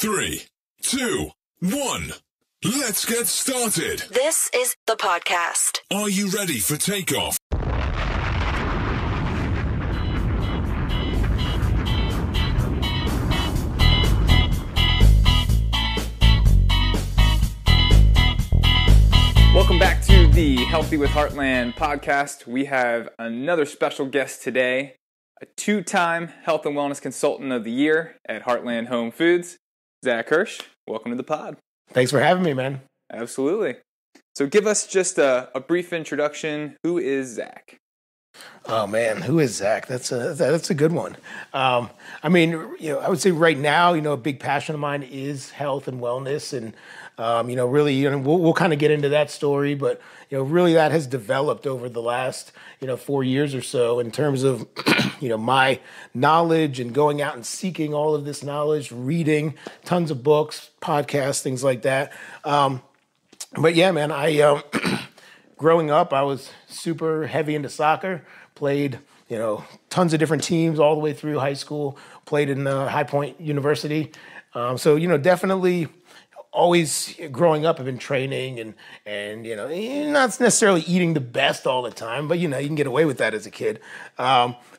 3, 2, 1. Let's get started. This is the podcast. Are you ready for takeoff? Welcome back to the Healthy with Heartland podcast. We have another special guest today, a two-time health and wellness consultant of the year at Heartland Home Foods, Zach Hirsh. Welcome to the pod. Thanks for having me, man. Absolutely. So give us just a brief introduction. Who is Zach? Oh man, who is Zach? That's a good one. I would say right now, a big passion of mine is health and wellness, and we'll kind of get into that story, but really that has developed over the last 4 years or so in terms of my knowledge and going out and seeking all of this knowledge, reading tons of books, podcasts, things like that. But yeah, man, I growing up, I was super heavy into soccer, played, tons of different teams all the way through high school, played in High Point University. Definitely always growing up, I've been training and not necessarily eating the best all the time, but you can get away with that as a kid.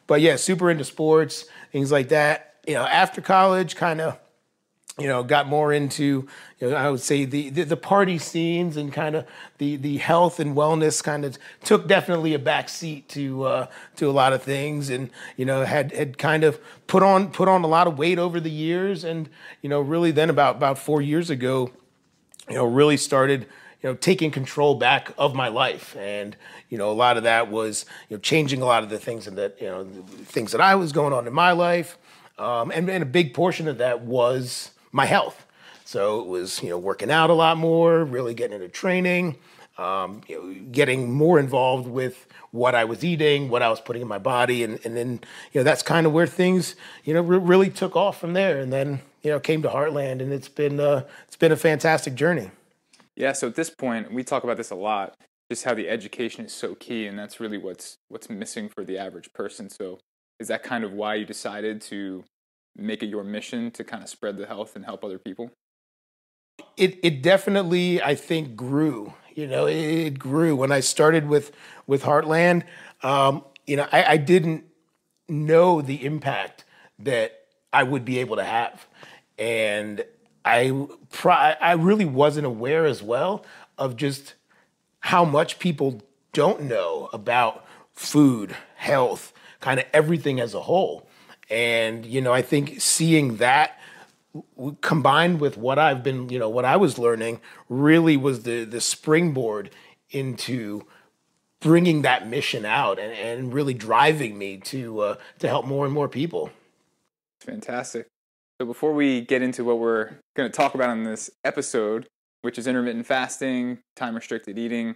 But yeah, super into sports, things like that. After college, kind of, got more into, I would say the party scenes, and kind of the health and wellness kind of took definitely a back seat to a lot of things, and had kind of put on a lot of weight over the years, and really then about 4 years ago, really started taking control back of my life, and a lot of that was changing a lot of the things that I was going on in my life, and a big portion of that was my health. So it was, working out a lot more, really getting into training, getting more involved with what I was eating, what I was putting in my body. And then, that's kind of where things, really took off from there. And then, came to Heartland, and it's been a fantastic journey. Yeah. So at this point, we talk about this a lot, just how the education is so key. And that's really what's missing for the average person. So is that kind of why you decided to make it your mission to kind of spread the health and help other people? It definitely, I think, grew. It grew when I started with Heartland. I didn't know the impact that I would be able to have, and I really wasn't aware as well of just how much people don't know about food, health, kind of everything as a whole. And, I think seeing that combined with what I've been, what I was learning really was the springboard into bringing that mission out and really driving me to help more and more people. Fantastic. So before we get into what we're going to talk about in this episode, which is intermittent fasting, time-restricted eating,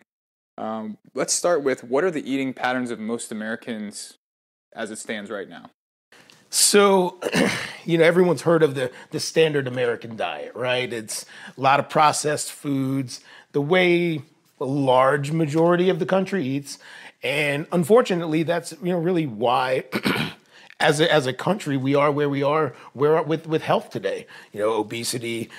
let's start with, what are the eating patterns of most Americans as it stands right now? So, everyone's heard of the standard American diet, right? It's a lot of processed foods, the way a large majority of the country eats. And unfortunately, that's, really why as a country, we are where we are with health today. Obesity,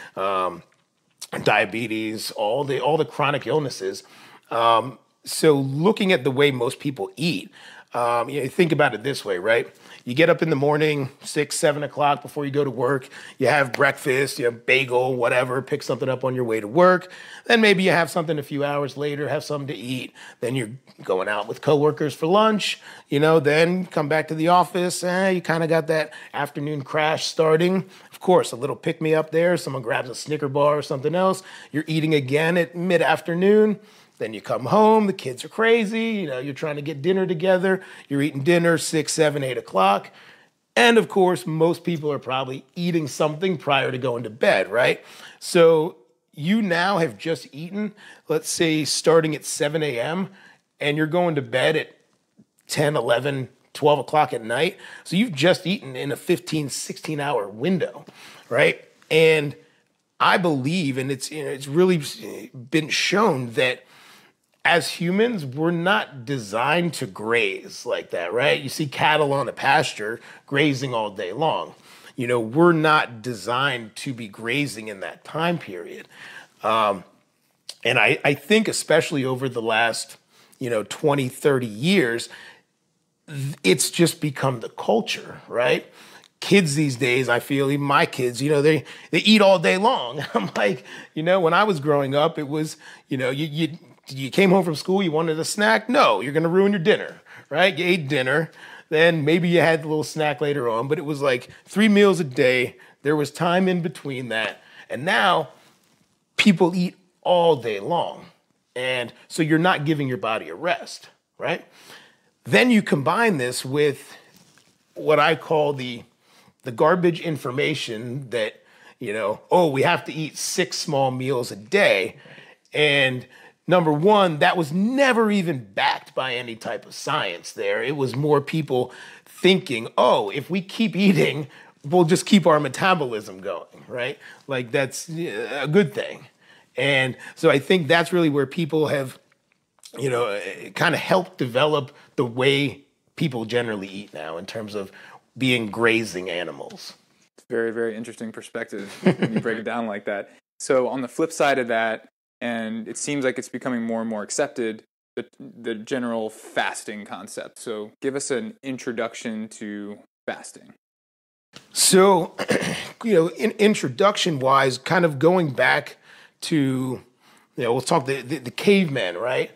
diabetes, all the chronic illnesses. So looking at the way most people eat, think about it this way, right? You get up in the morning, 6, 7 o'clock before you go to work. You have breakfast, bagel, whatever, pick something up on your way to work. Then maybe you have something a few hours later, have something to eat. Then you're going out with coworkers for lunch, then come back to the office. You kind of got that afternoon crash starting. Of course, a little pick-me-up there. Someone grabs a Snicker bar or something else. You're eating again at mid-afternoon. Then you come home, the kids are crazy, you're trying to get dinner together, you're eating dinner 6, 7, 8 o'clock. And of course, most people are probably eating something prior to going to bed, right? So you now have just eaten, let's say starting at 7 a.m., and you're going to bed at 10, 11, 12 o'clock at night. So you've just eaten in a 15, 16 hour window, right? And I believe, and it's really been shown that as humans, we're not designed to graze like that, right? You see cattle on a pasture grazing all day long. we're not designed to be grazing in that time period. And I think especially over the last, 20, 30 years, it's just become the culture, right? Kids these days, I feel, even my kids, they eat all day long. I'm like, when I was growing up, it was, you came home from school, you wanted a snack? No, you're going to ruin your dinner, right? You ate dinner, then maybe you had a little snack later on, but it was like 3 meals a day. There was time in between that. And now people eat all day long. And so you're not giving your body a rest, right? Then you combine this with what I call the garbage information that, we have to eat 6 small meals a day. And number one, that was never even backed by any type of science there. It was more people thinking, if we keep eating, we'll just keep our metabolism going, right? Like that's a good thing. And so I think that's really where people have, kind of helped develop the way people generally eat now in terms of being grazing animals. Very, very interesting perspective when you break it down like that. So on the flip side of that, and it seems like it's becoming more and more accepted, the general fasting concept. So give us an introduction to fasting. So, introduction-wise, kind of going back to, we'll talk the caveman, right?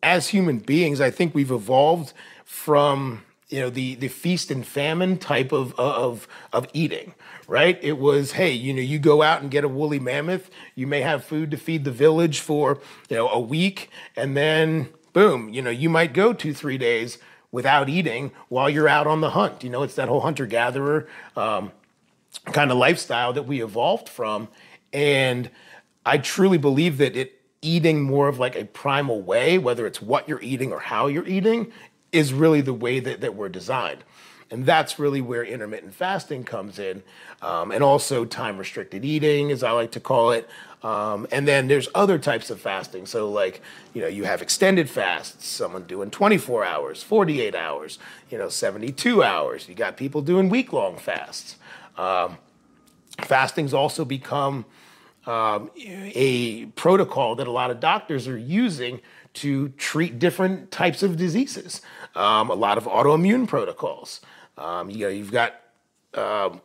As human beings, I think we've evolved from the feast and famine type of eating, right? It was, hey, you go out and get a woolly mammoth. You may have food to feed the village for, a week. And then, boom, you might go 2-3 days without eating while you're out on the hunt. It's that whole hunter-gatherer kind of lifestyle that we evolved from. And I truly believe that eating more of like a primal way, whether it's what you're eating or how you're eating, is really the way that we're designed. And that's really where intermittent fasting comes in. And also time-restricted eating, as I like to call it. And then there's other types of fasting. So like, you have extended fasts, someone doing 24 hours, 48 hours, 72 hours. You got people doing week-long fasts. Fasting's also become a protocol that a lot of doctors are using to treat different types of diseases. A lot of autoimmune protocols. You've got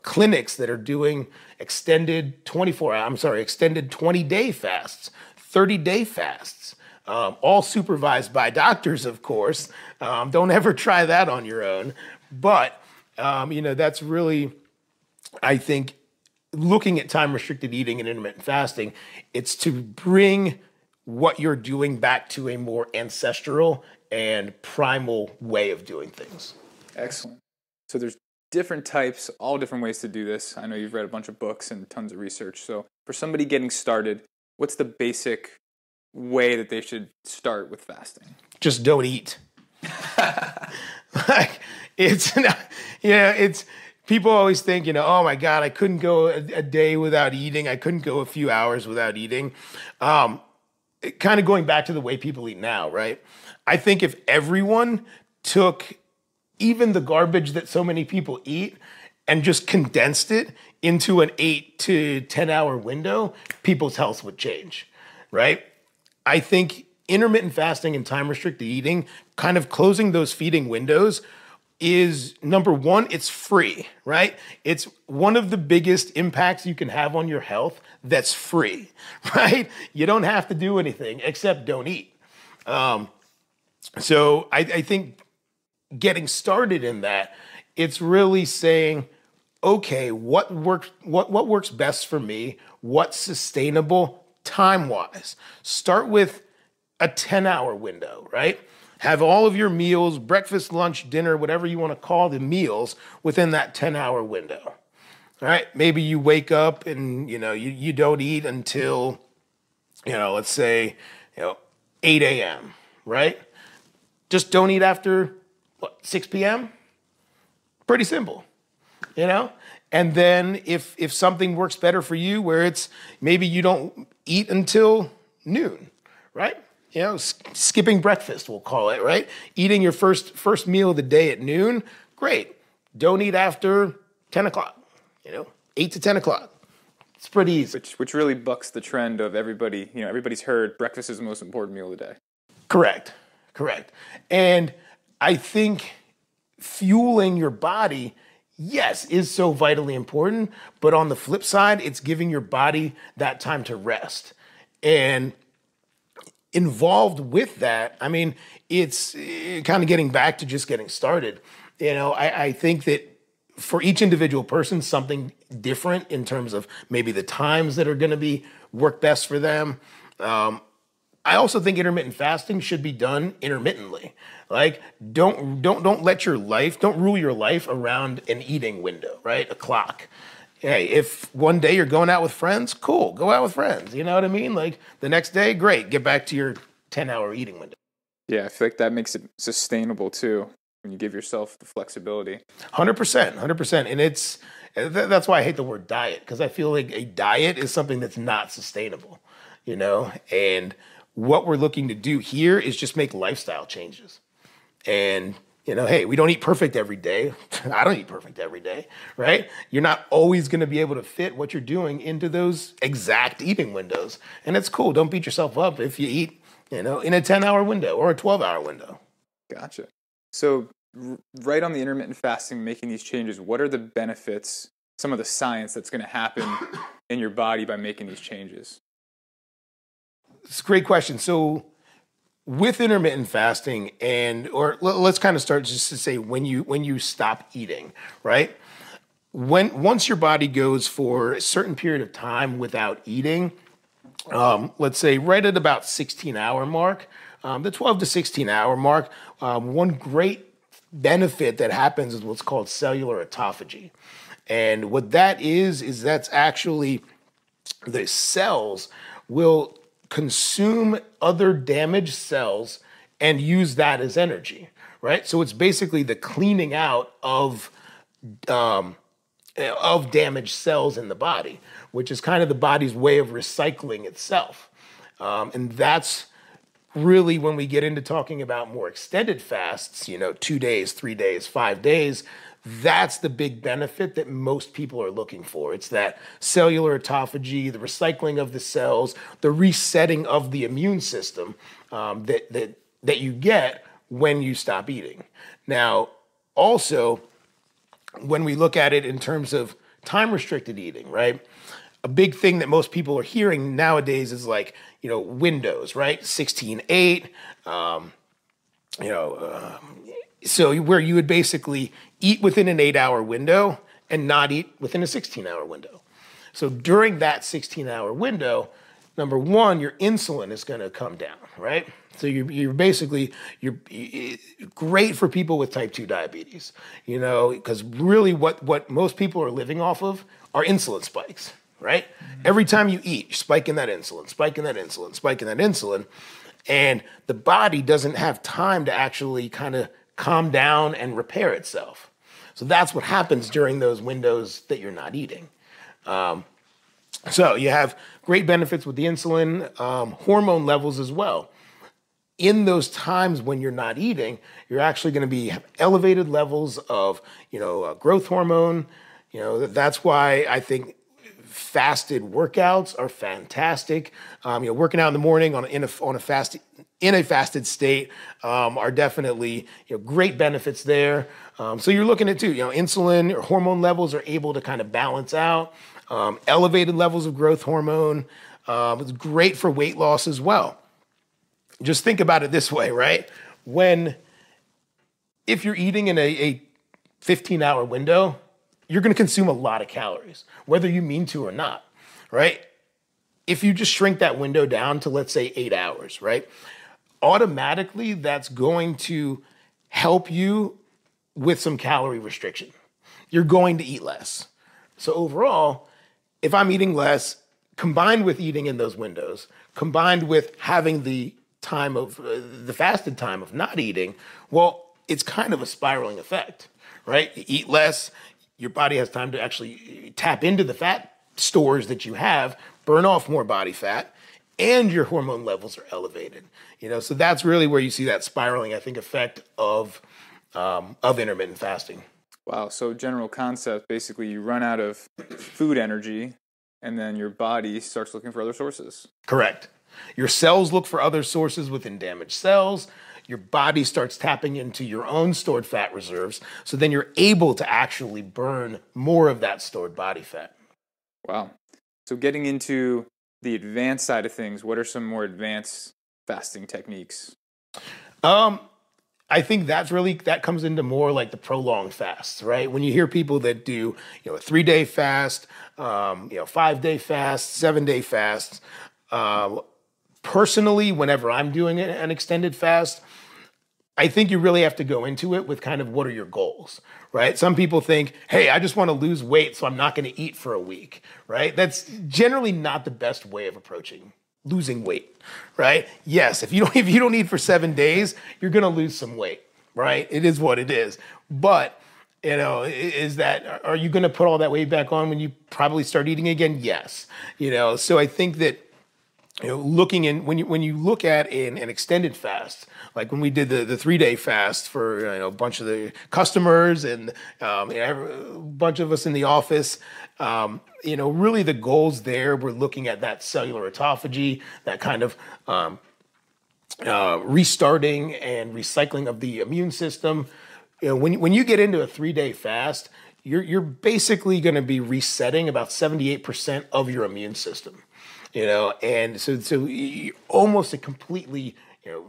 clinics that are doing extended 20-day fasts, 30-day fasts, all supervised by doctors, of course. Don't ever try that on your own. But, that's really, I think, looking at time-restricted eating and intermittent fasting, it's to bring what you're doing back to a more ancestral and primal way of doing things. Excellent. So there's different types, all different ways to do this. I know you've read a bunch of books and tons of research. So for somebody getting started, what's the basic way that they should start with fasting? Just don't eat. People always think, oh my God, I couldn't go a day without eating. I couldn't go a few hours without eating. Kind of going back to the way people eat now, right? I think if everyone took even the garbage that so many people eat and just condensed it into an 8 to 10 hour window, people's health would change, right? I think intermittent fasting and time-restricted eating, kind of closing those feeding windows, is number one, it's free, right? It's one of the biggest impacts you can have on your health that's free, right? You don't have to do anything except don't eat. So I think getting started in that, it's really saying, okay, what works best for me? What's sustainable time-wise? Start with a 10-hour window, right? Have all of your meals, breakfast, lunch, dinner, whatever you want to call the meals, within that 10-hour window. All right, maybe you wake up and you don't eat until let's say 8 a.m. right? Just don't eat after 6 p.m. Pretty simple, And then if something works better for you, where it's maybe you don't eat until noon, right? Skipping breakfast, we'll call it, right? Eating your first meal of the day at noon, great. Don't eat after 10 o'clock, 8 to 10 o'clock. It's pretty easy. Which really bucks the trend of everybody. Everybody's heard breakfast is the most important meal of the day. Correct. And I think fueling your body, yes, is so vitally important. But on the flip side, it's giving your body that time to rest. And involved with that, I mean, it's kind of getting back to just getting started. I think that for each individual person, something different in terms of maybe the times that are going to work best for them. I also think intermittent fasting should be done intermittently. Like, don't rule your life around an eating window, right? A clock. Hey, if one day you're going out with friends, cool, go out with friends. You know what I mean? Like, the next day, great, get back to your 10-hour eating window. Yeah, I feel like that makes it sustainable too, when you give yourself the flexibility. 100%. And that's why I hate the word diet, because I feel like a diet is something that's not sustainable, and what we're looking to do here is just make lifestyle changes. And, hey, we don't eat perfect every day. I don't eat perfect every day, right? You're not always going to be able to fit what you're doing into those exact eating windows. And it's cool. Don't beat yourself up if you eat, in a 10-hour window or a 12-hour window. Gotcha. So right on the intermittent fasting, making these changes, what are the benefits, some of the science that's going to happen in your body by making these changes? It's a great question. So with intermittent fasting let's kind of start just to say when you stop eating, right? Once your body goes for a certain period of time without eating, let's say right at about 16-hour mark, the 12 to 16-hour mark, one great benefit that happens is what's called cellular autophagy. And what that is that's actually the cells will consume other damaged cells and use that as energy, right? So it's basically the cleaning out of damaged cells in the body, which is kind of the body's way of recycling itself. And that's really when we get into talking about more extended fasts, 2 days, 3 days, 5 days, that's the big benefit that most people are looking for. It's that cellular autophagy, the recycling of the cells, the resetting of the immune system that you get when you stop eating. Now, also, when we look at it in terms of time-restricted eating, right? A big thing that most people are hearing nowadays is like, windows, right? 16-8, so where you would basically eat within an 8-hour window and not eat within a 16-hour window. So during that 16-hour window, number one, your insulin is going to come down, right? So you're great for people with type 2 diabetes, because really what most people are living off of are insulin spikes, right? Mm-hmm. Every time you eat, you're spiking that insulin, and the body doesn't have time to actually kind of calm down and repair itself. So that's what happens during those windows that you're not eating. So you have great benefits with the insulin, hormone levels as well. In those times when you're not eating, you're actually going to have elevated levels of, growth hormone. That's why I think fasted workouts are fantastic. Working out in the morning in a fasted state are definitely great benefits there. So you're looking at too, insulin or hormone levels are able to kind of balance out. Elevated levels of growth hormone. It's great for weight loss as well. Just think about it this way, right? If you're eating in a 15-hour window, you're going to consume a lot of calories, whether you mean to or not, right? If you just shrink that window down to, let's say, 8 hours, right? Automatically, that's going to help you with some calorie restriction. You're going to eat less. So overall, if I'm eating less, combined with eating in those windows, combined with having the fasted time of not eating, well, it's kind of a spiraling effect, right? You eat less, your body has time to actually tap into the fat stores that you have, burn off more body fat, and your hormone levels are elevated. So that's really where you see that spiraling, I think, effect of intermittent fasting. Wow. So general concept, basically you run out of food energy and then your body starts looking for other sources. Correct. Your cells look for other sources within damaged cells. Your body starts tapping into your own stored fat reserves. So then you're able to actually burn more of that stored body fat. Wow. So getting into the advanced side of things, what are some more advanced fasting techniques? I think that comes into more like the prolonged fasts, right? When you hear people that do, a 3-day fast, 5-day fast, 7-day fast. Personally, whenever I'm doing an extended fast, I think you really have to go into it with kind of what are your goals, right? Some people think, hey, I just want to lose weight, so I'm not going to eat for a week, right? That's generally not the best way of approaching losing weight, right? Yes, if you don't eat for 7 days, you're going to lose some weight, right? It is what it is. But, are you going to put all that weight back on when you probably start eating again? Yes. So I think that, when you look at an extended fast, like when we did the 3-day fast for a bunch of the customers and a bunch of us in the office, really the goals there, we're looking at that cellular autophagy, that kind of restarting and recycling of the immune system. When you get into a 3-day fast, you're basically going to be resetting about 78% of your immune system. And so almost a completely,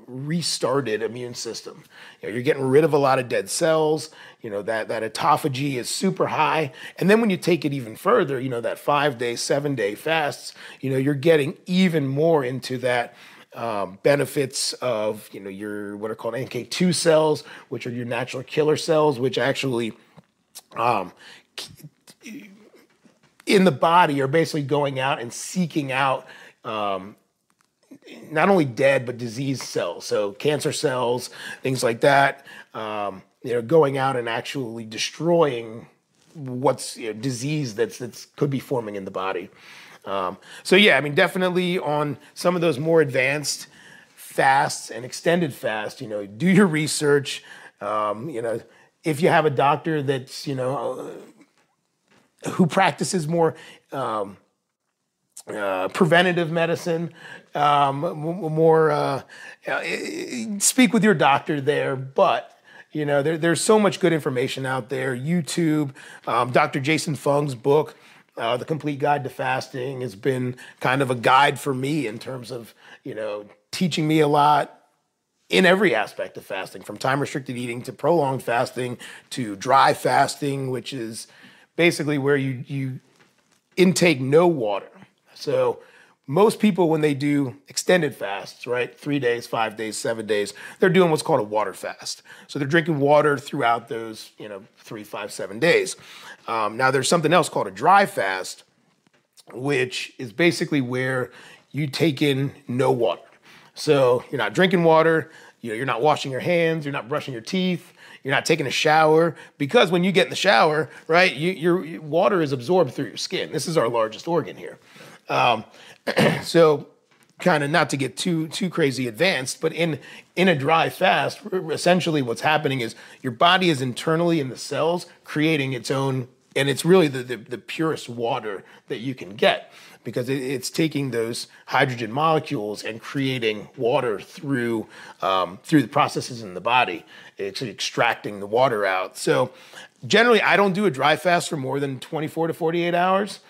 restarted immune system. You're getting rid of a lot of dead cells. That autophagy is super high. And then when you take it even further, that 5-day, 7-day fasts, you're getting even more into that benefits of, your what are called NK2 cells, which are your natural killer cells, which actually in the body are basically going out and seeking out not only dead but diseased cells, so cancer cells, things like that. Going out and actually destroying what's disease that's could be forming in the body. Definitely on some of those more advanced fasts and extended fasts, do your research. If you have a doctor that's who practices more preventative medicine, speak with your doctor there. But, there's so much good information out there. YouTube, Dr. Jason Fung's book, The Complete Guide to Fasting, has been kind of a guide for me in terms of, teaching me a lot in every aspect of fasting, from time-restricted eating to prolonged fasting to dry fasting, which is basically where you intake no water. So most people, when they do extended fasts, right, 3 days, 5 days, 7 days, they're doing what's called a water fast. So they're drinking water throughout those, 3, 5, 7 days. Now there's something else called a dry fast, which is basically where you take in no water. So you're not drinking water, you're not washing your hands, you're not brushing your teeth, you're not taking a shower, because when you get in the shower, right, your water is absorbed through your skin. This is our largest organ here. So kind of not to get too crazy advanced, but in a dry fast, essentially what's happening is your body is internally in the cells creating its own, and it's really the purest water that you can get, because it's taking those hydrogen molecules and creating water through the processes in the body. It's extracting the water out. So generally, I don't do a dry fast for more than 24 to 48 hours.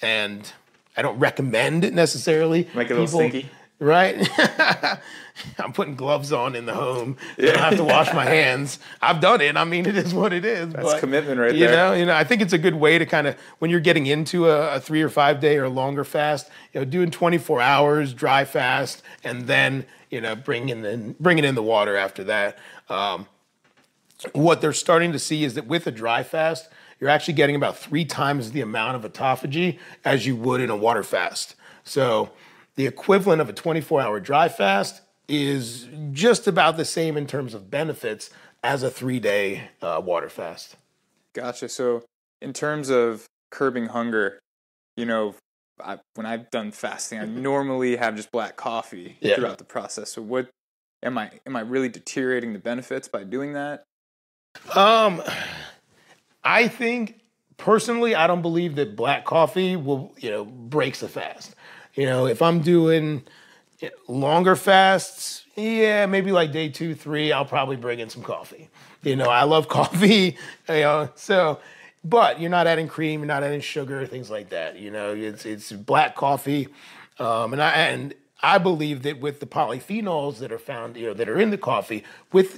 And I don't recommend it necessarily. Make it a little stinky. Right? I'm putting gloves on in the home. Yeah. I don't have to wash my hands. I've done it. I mean, it is what it is. That's commitment right there. I think it's a good way to kind of, when you're getting into a 3 or 5 day or longer fast, doing 24 hours dry fast, and then, bringing in the water after that. What they're starting to see is that with a dry fast, you're actually getting about 3 times the amount of autophagy as you would in a water fast. So the equivalent of a 24-hour dry fast is just about the same in terms of benefits as a 3-day water fast. Gotcha. So in terms of curbing hunger, when I've done fasting, I normally have just black coffee throughout the process. So what am I really deteriorating the benefits by doing that? I think personally, I don't believe that black coffee will, breaks the fast. If I'm doing longer fasts, yeah, maybe like day 2, 3, I'll probably bring in some coffee. I love coffee, but you're not adding cream, you're not adding sugar, things like that. It's black coffee, and I believe that with the polyphenols that are found, that are in the coffee,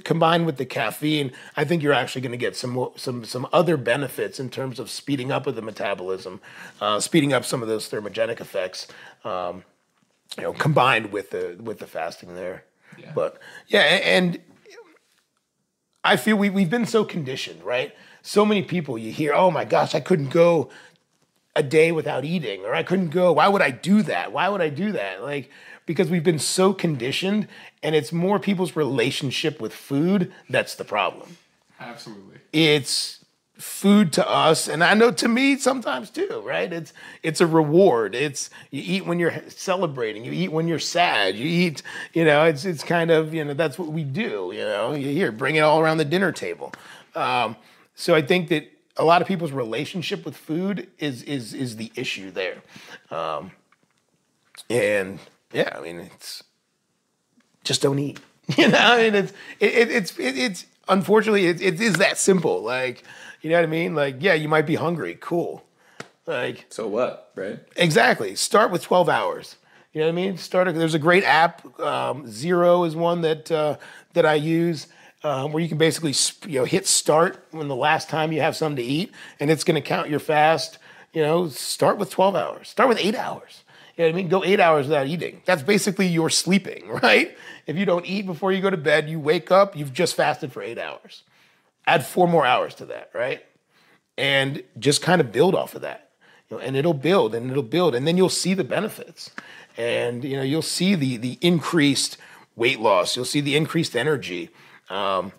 combined with the caffeine, I think you're actually going to get some other benefits in terms of speeding up of the metabolism, speeding up some of those thermogenic effects, combined with the fasting there. Yeah. But yeah, and I feel we've been so conditioned, right? So many people you hear, oh my gosh, I couldn't go a day without eating, or I couldn't go. Why would I do that? Why would I do that? Like, because we've been so conditioned, and it's more people's relationship with food that's the problem. Absolutely. It's food to us, and I know to me sometimes too, right? It's a reward. You eat when you're celebrating. You eat when you're sad. You eat, it's kind of, that's what we do, Here, bring it all around the dinner table. So I think that a lot of people's relationship with food is the issue there. And yeah, I mean, it's just don't eat. It's unfortunately it is that simple. Like, you know what I mean? Like, yeah, you might be hungry. Cool. Like, so what, right? Exactly. Start with 12 hours. You know what I mean? There's a great app. Zero is one that I use. Where you can basically hit start when the last time you have something to eat, and it's going to count your fast. Start with 12 hours. Start with 8 hours. You know what I mean? Go 8 hours without eating. That's basically your sleeping, right? If you don't eat before you go to bed, you wake up, you've just fasted for 8 hours. Add 4 more hours to that, right? And just kind of build off of that. And it'll build and it'll build, and then you'll see the benefits. And you'll see the increased weight loss. You'll see the increased energy. And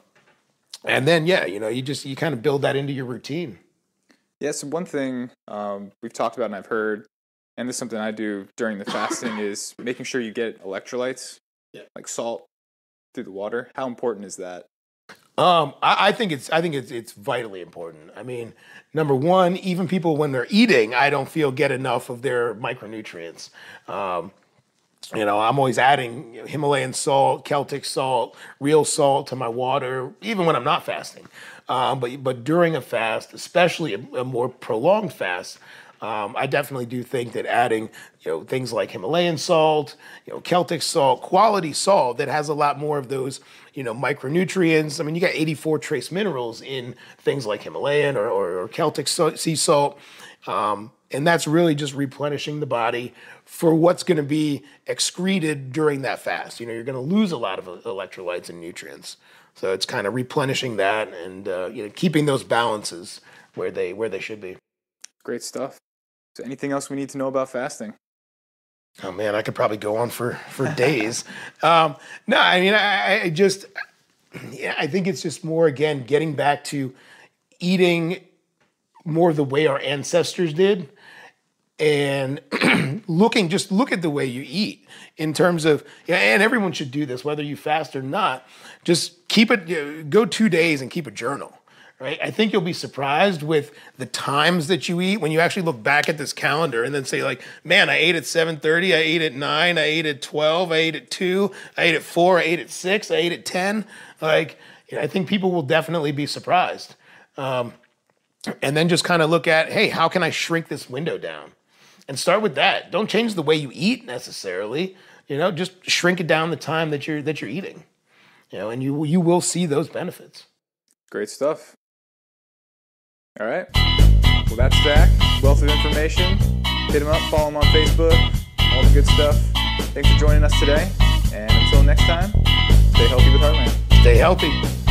then, yeah, you kind of build that into your routine. Yeah, so one thing we've talked about and I've heard, and this is something I do during the fasting, is making sure you get electrolytes, like salt, through the water. How important is that? I think it's vitally important. I mean, number one, even people when they're eating, I don't feel get enough of their micronutrients. I'm always adding Himalayan salt, Celtic salt, real salt to my water, even when I'm not fasting. But during a fast, especially a more prolonged fast, I definitely do think that adding, things like Himalayan salt, Celtic salt, quality salt that has a lot more of those, micronutrients. I mean, you got 84 trace minerals in things like Himalayan or Celtic sea salt. And that's really just replenishing the body for what's going to be excreted during that fast. You're going to lose a lot of electrolytes and nutrients. So it's kind of replenishing that and, keeping those balances where they should be. Great stuff. So anything else we need to know about fasting? Oh man, I could probably go on for days. No, I mean, I think it's just more, again, getting back to eating more the way our ancestors did, and look at the way you eat in terms of, and everyone should do this, whether you fast or not. Just keep it, go 2 days and keep a journal. Right? I think you'll be surprised with the times that you eat when you actually look back at this calendar and then say, like, man, I ate at 7:30, I ate at 9, I ate at 12, I ate at 2, I ate at 4, I ate at 6, I ate at 10. Like, I think people will definitely be surprised. And then just kind of look at, hey, how can I shrink this window down? And start with that. Don't change the way you eat necessarily. Just shrink it down the time that you're eating. And you will see those benefits. Great stuff. All right. Well, that's Zach. Wealth of information. Hit him up, follow him on Facebook, all the good stuff. Thanks for joining us today. And until next time, stay healthy with Heartland. Stay healthy.